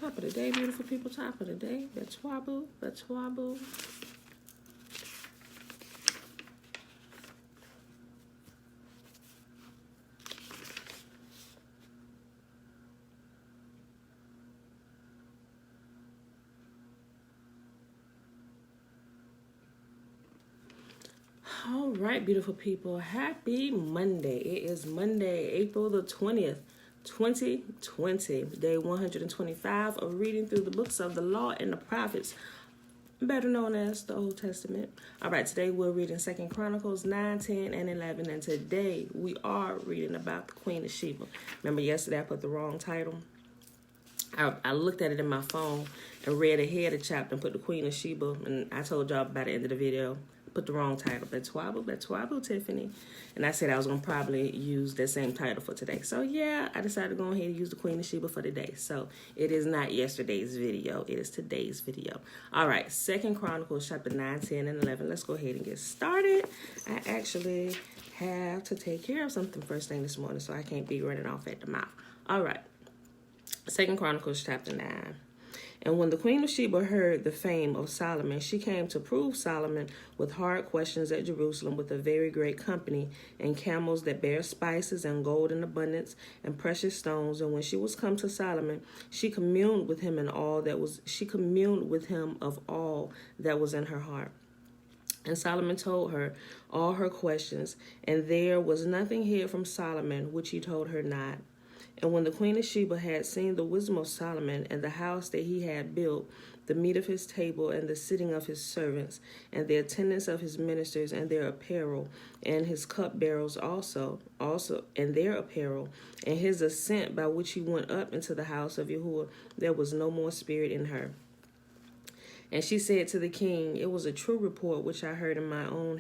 Top of the day, beautiful people. Top of the day. Betwabu, betwabu. All right, beautiful people. Happy Monday. It is Monday, April the 20th, 2020. Day 125 of reading through the books of the law and the prophets, better known as the Old Testament. All right, today we're reading 2 Chronicles 9, 10, and 11. And today we are reading about the Queen of Sheba. Remember yesterday I put the wrong title? I looked at it in my phone and read ahead of chapter and put the Queen of Sheba. And I told y'all by the end of the video, put the wrong title. Betwabu, Tiffany. And I said I was going to probably use that same title for today. So yeah, I decided to go ahead and use the Queen of Sheba for today. So it is not yesterday's video. It is today's video. All right, 2 Chronicles chapter 9, 10, and 11. Let's go ahead and get started. I actually have to take care of something first thing this morning, so I can't be running off at the mouth. All right. 2 Chronicles chapter 9. And when the Queen of Sheba heard the fame of Solomon, she came to prove Solomon with hard questions at Jerusalem with a very great company, and camels that bear spices, and gold in abundance, and precious stones. And when she was come to Solomon, she communed with him of all that was in her heart. And Solomon told her all her questions, and there was nothing hid from Solomon which he told her not. And when the Queen of Sheba had seen the wisdom of Solomon, and the house that he had built, the meat of his table, and the sitting of his servants, and the attendance of his ministers, and their apparel, and his cupbearers also, and their apparel, and his ascent by which he went up into the house of Yahuwah, there was no more spirit in her. And she said to the king, it was a true report which I heard in my own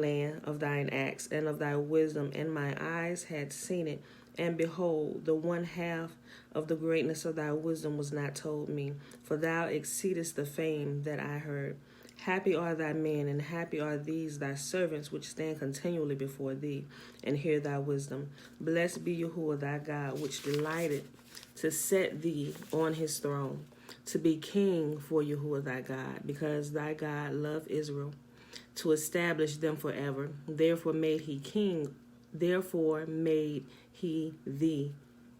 land of thine acts and of thy wisdom, and my eyes had seen it. And behold, the one half of the greatness of thy wisdom was not told me, for thou exceedest the fame that I heard. Happy are thy men, and happy are these thy servants, which stand continually before thee, and hear thy wisdom. Blessed be Yahuwah thy God, which delighted to set thee on his throne, to be king for Yahuwah thy God, because thy God loved Israel, to establish them forever. Therefore made he thee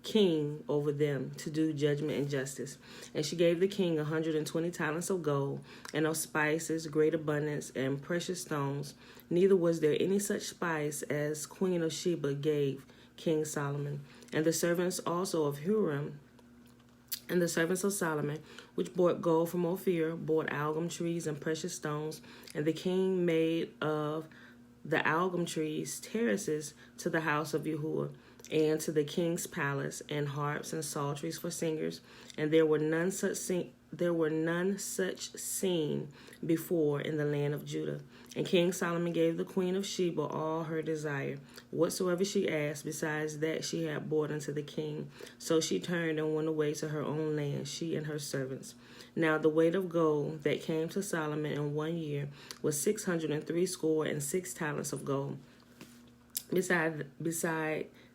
king over them, to do judgment and justice. And she gave the king 120 talents of gold, and of spices great abundance, and precious stones. Neither was there any such spice as Queen of Sheba gave King Solomon. And the servants also of Huram, and the servants of Solomon, which brought gold from Ophir, brought algum trees and precious stones. And the king made of the algum trees terraces to the house of Yahuwah, and to the king's palace, and harps and psalteries for singers. And there were none such seen before in the land of Judah. And King Solomon gave the Queen of Sheba all her desire, whatsoever she asked, besides that she had brought unto the king. So she turned and went away to her own land, she and her servants. Now the weight of gold that came to Solomon in 1 year was 636 talents of gold, beside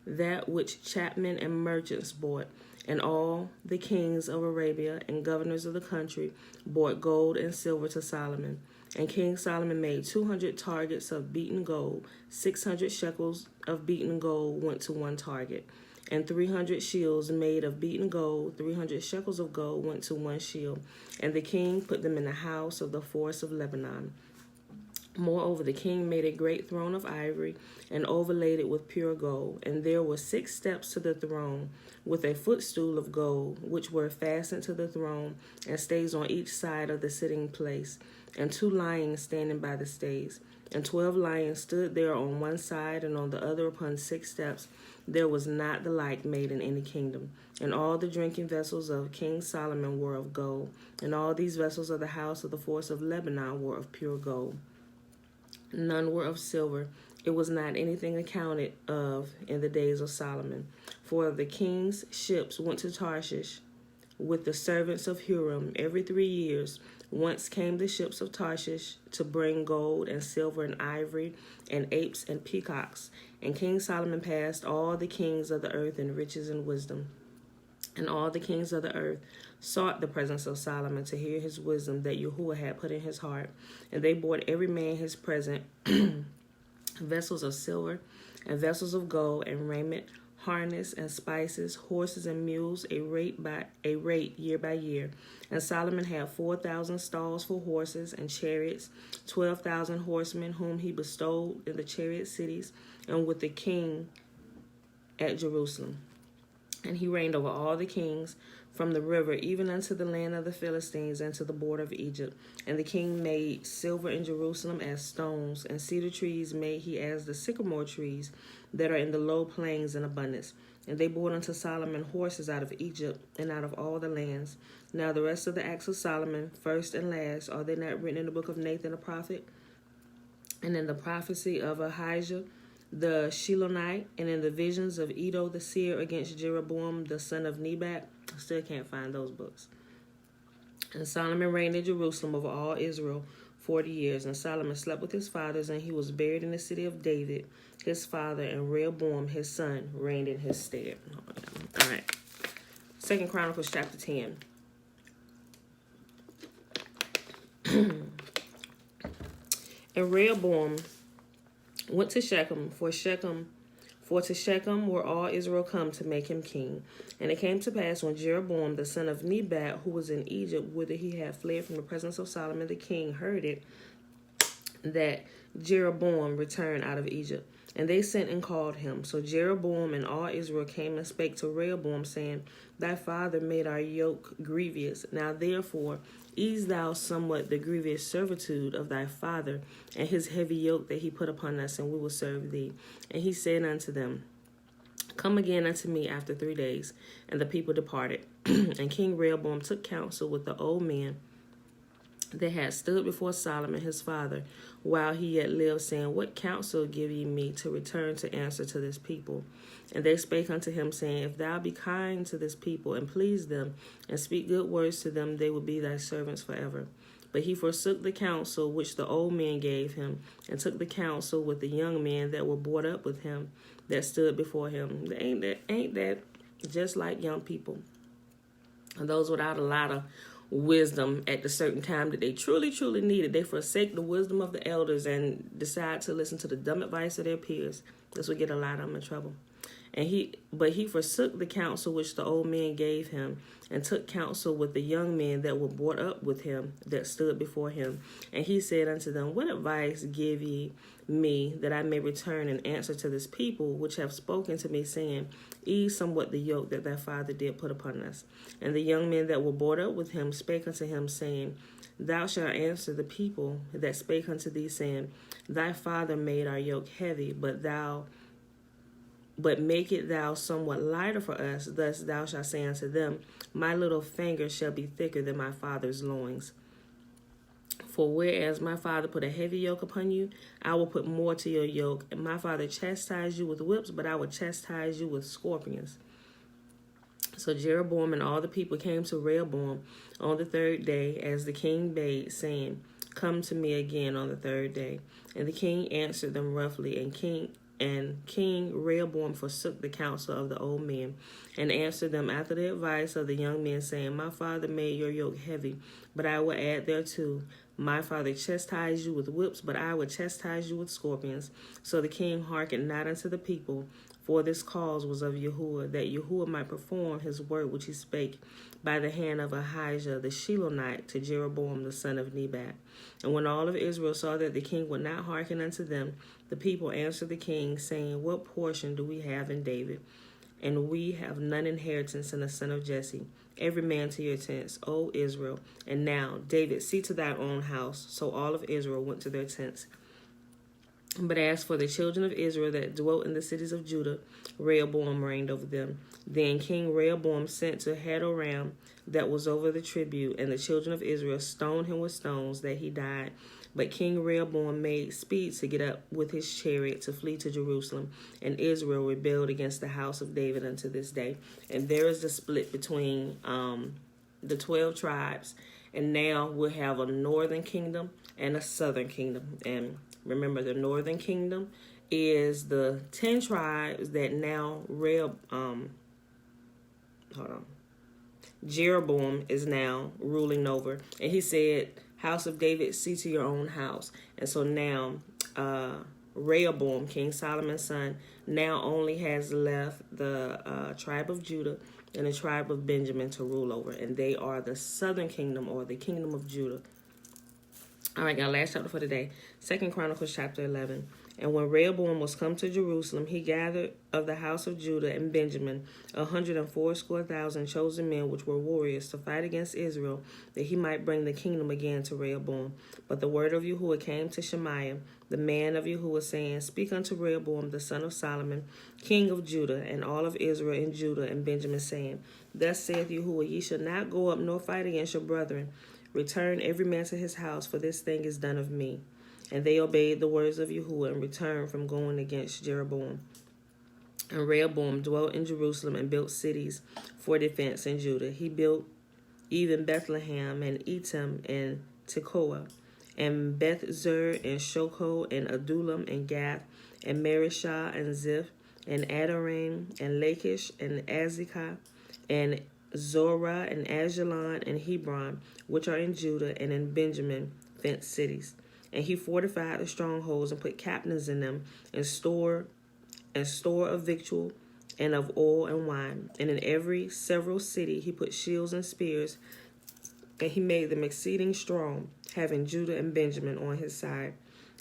that which chapmen and merchants bought. And all the kings of Arabia and governors of the country bought gold and silver to Solomon. And King Solomon made 200 targets of beaten gold. 600 shekels of beaten gold went to one target. And 300 shields made of beaten gold, 300 shekels of gold went to one shield. And the king put them in the house of the forest of Lebanon. Moreover, the king made a great throne of ivory, and overlaid it with pure gold. And there were 6 steps to the throne, with a footstool of gold, which were fastened to the throne, and stays on each side of the sitting place, and 2 lions standing by the stays. And 12 lions stood there on one side, and on the other upon 6 steps. There was not the like made in any kingdom. And all the drinking vessels of King Solomon were of gold, and all these vessels of the house of the forest of Lebanon were of pure gold. None were of silver. It was not anything accounted of in the days of Solomon. For the king's ships went to Tarshish with the servants of Huram every 3 years. Once came the ships of Tarshish to bring gold and silver and ivory and apes and peacocks. And King Solomon passed all the kings of the earth in riches and wisdom. And all the kings of the earth sought the presence of Solomon to hear his wisdom that Yahuwah had put in his heart. And they brought every man his present, vessels of silver and vessels of gold and raiment, harness and spices, horses and mules, a rate year by year. And Solomon had 4,000 stalls for horses and chariots, 12,000 horsemen whom he bestowed in the chariot cities and with the king at Jerusalem. And he reigned over all the kings from the river even unto the land of the Philistines and to the border of Egypt. And the king made silver in Jerusalem as stones, and cedar trees made he as the sycamore trees that are in the low plains in abundance. And they brought unto Solomon horses out of Egypt and out of all the lands. Now the rest of the acts of Solomon, first and last, are they not written in the book of Nathan the prophet, and in the prophecy of Ahijah the Shilonite, and in the visions of Edo the seer against Jeroboam the son of Nebat? I still can't find those books. And Solomon reigned in Jerusalem over all Israel 40 years. And Solomon slept with his fathers, and he was buried in the city of David his father, and Rehoboam his son reigned in his stead. All right. 2 Chronicles chapter 10. And Rehoboam went to Shechem, for to Shechem were all Israel come to make him king. And it came to pass when Jeroboam the son of Nebat, who was in Egypt, whither he had fled from the presence of Solomon the king, heard it, that Jeroboam returned out of Egypt. And they sent and called him. So Jeroboam and all Israel came and spake to Rehoboam, saying, Thy father made our yoke grievous. Now therefore ease thou somewhat the grievous servitude of thy father, and his heavy yoke that he put upon us, and we will serve thee. And he said unto them, Come again unto me after 3 days. And the people departed. And King Rehoboam took counsel with the old men that had stood before Solomon his father while he yet lived, saying, What counsel give ye me to return to answer to this people? And they spake unto him, saying, If thou be kind to this people, and please them, and speak good words to them, they will be thy servants forever. But he forsook the counsel which the old men gave him, and took the counsel with the young men that were brought up with him, that stood before him. Ain't that just like young people? And those without a lot of wisdom at the certain time that they truly need it, they forsake the wisdom of the elders and decide to listen to the dumb advice of their peers. This would get a lot of them in trouble. But he forsook the counsel which the old men gave him, and took counsel with the young men that were brought up with him, that stood before him. And he said unto them, What advice give ye me, that I may return and answer to this people, which have spoken to me, saying, Ease somewhat the yoke that thy father did put upon us? And the young men that were brought up with him spake unto him, saying, Thou shalt answer the people that spake unto thee, saying, Thy father made our yoke heavy, but make it thou somewhat lighter for us. Thus thou shalt say unto them, My little finger shall be thicker than my father's loins. For whereas my father put a heavy yoke upon you, I will put more to your yoke. And my father chastised you with whips, but I will chastise you with scorpions. So Jeroboam and all the people came to Rehoboam on the 3rd day, as the king bade, saying, Come to me again on the 3rd day. And the king answered them roughly, and King Rehoboam forsook the counsel of the old men, and answered them after the advice of the young men, saying, My father made your yoke heavy, but I will add thereto. My father chastised you with whips, but I will chastise you with scorpions. So the king hearkened not unto the people, for this cause was of Yahuwah, that Yahuwah might perform his word which he spake by the hand of Ahijah the Shilonite to Jeroboam the son of Nebat. And when all of Israel saw that the king would not hearken unto them, the people answered the king, saying, What portion do we have in David? And we have none inheritance in the son of Jesse. Every man to your tents, O Israel. And now, David, see to thy own house. So all of Israel went to their tents. But as for the children of Israel that dwelt in the cities of Judah, Rehoboam reigned over them. Then King Rehoboam sent to Hadoram, that was over the tribute, and the children of Israel stoned him with stones, that he died. But King Rehoboam made speed to get up with his chariot to flee to Jerusalem, and Israel rebelled against the house of David unto this day. And there is the split between the 12 tribes, and now we'll have a northern kingdom and a southern kingdom. And remember, the northern kingdom is the 10 tribes that now Jeroboam is now ruling over. And he said, house of David, see to your own house. And so now Rehoboam, King Solomon's son, now only has left the tribe of Judah and the tribe of Benjamin to rule over. And they are the southern kingdom, or the kingdom of Judah. All right, y'all, last chapter for today. 2 Chronicles chapter 11. And when Rehoboam was come to Jerusalem, he gathered of the house of Judah and Benjamin 180,000 chosen men, which were warriors, to fight against Israel, that he might bring the kingdom again to Rehoboam. But the word of Yahuwah came to Shemaiah, the man of Yahuwah, saying, Speak unto Rehoboam, the son of Solomon, king of Judah, and all of Israel and Judah and Benjamin, saying, Thus saith Yahuwah, ye shall not go up nor fight against your brethren. Return every man to his house, for this thing is done of me. And they obeyed the words of Yahuwah and returned from going against Jeroboam. And Rehoboam dwelt in Jerusalem and built cities for defense in Judah. He built even Bethlehem and Etam and Tekoa and Beth-zur and Shoko and Adullam and Gath and Marishah and Ziph and Adoraim and Lachish and Azekah and Zorah and Ajalon and Hebron, which are in Judah and in Benjamin, fenced cities. And he fortified the strongholds and put captains in them, and store of victual and of oil and wine. And in every several city he put shields and spears, and he made them exceeding strong, having Judah and Benjamin on his side.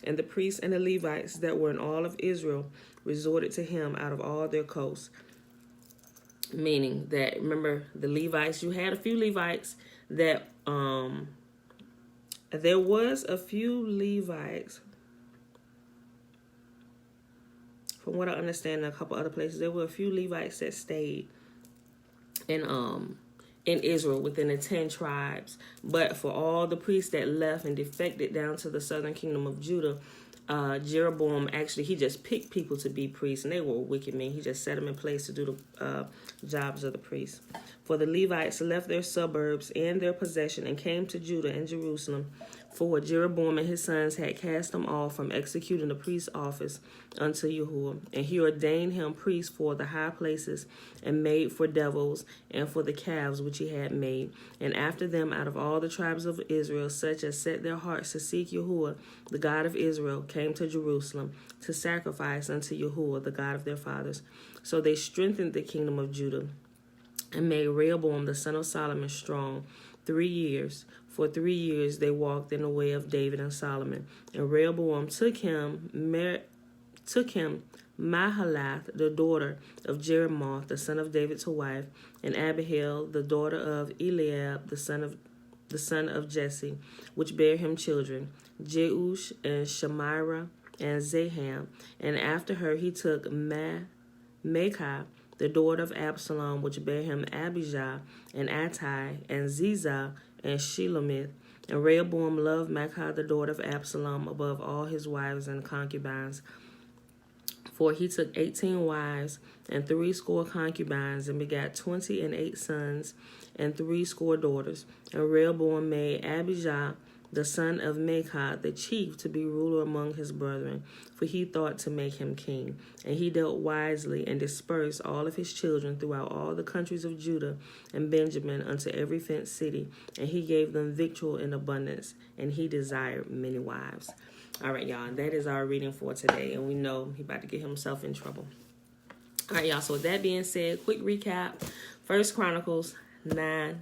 And the priests and the Levites that were in all of Israel resorted to him out of all their coasts. Meaning that, remember, the Levites, you had a few Levites that, there was a few Levites, from what I understand in a couple other places, there were a few Levites that stayed in Israel within the 10 tribes. But for all the priests that left and defected down to the southern kingdom of Judah, Jeroboam actually, he just picked people to be priests, and they were wicked men. He just set them in place to do the jobs of the priests. For the Levites left their suburbs and their possession and came to Judah and Jerusalem, for Jeroboam and his sons had cast them off from executing the priest's office unto Yahuwah. And he ordained him priest for the high places, and made for devils, and for the calves which he had made. And after them, out of all the tribes of Israel, such as set their hearts to seek Yahuwah, the God of Israel, came to Jerusalem to sacrifice unto Yahuwah, the God of their fathers. So they strengthened the kingdom of Judah, and made Rehoboam the son of Solomon strong 3 years. For 3 years they walked in the way of David and Solomon. And Rehoboam took him Mahalath, the daughter of Jeremoth, the son of David, to wife, and Abihail, the daughter of Eliab, the son of Jesse, which bare him children, Jeush and Shemira and Zaham. And after her he took Maacah, the daughter of Absalom, which bare him Abijah and Attai and Ziza and Shelomith. And Rehoboam loved Maacah, the daughter of Absalom, above all his wives and concubines. For he took 18 wives and 80 concubines, and begat 28 sons and 80 daughters. And Rehoboam made Abijah, the son of Maacah, the chief, to be ruler among his brethren, for he thought to make him king. And he dealt wisely, and dispersed all of his children throughout all the countries of Judah and Benjamin unto every fenced city. And he gave them victual in abundance, and he desired many wives. All right, y'all, that is our reading for today, and we know he about to get himself in trouble. All right, y'all, so with that being said, quick recap. 2 Chronicles 9,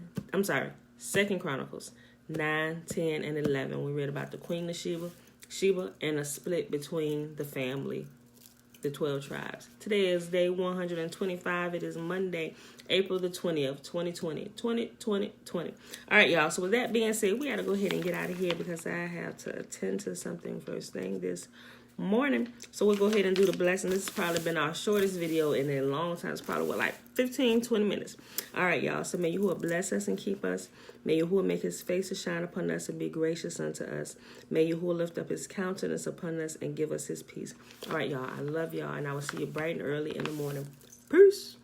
10, and 11. We read about the Queen of Sheba, and a split between the family, the 12 tribes. Today is day 125. It is Monday, April the 20th, 2020. All right, y'all. So with that being said, we got to go ahead and get out of here because I have to attend to something first thing this morning. So we'll go ahead and do the blessing. This has probably been our shortest video in a long time. It's probably like 15-20 minutes. All right, y'all. So may Yahuwah bless us and keep us. May Yahuwah make his face to shine upon us and be gracious unto us. May Yahuwah lift up his countenance upon us and give us his peace. All right, y'all. I love y'all, and I will see you bright and early in the morning. Peace.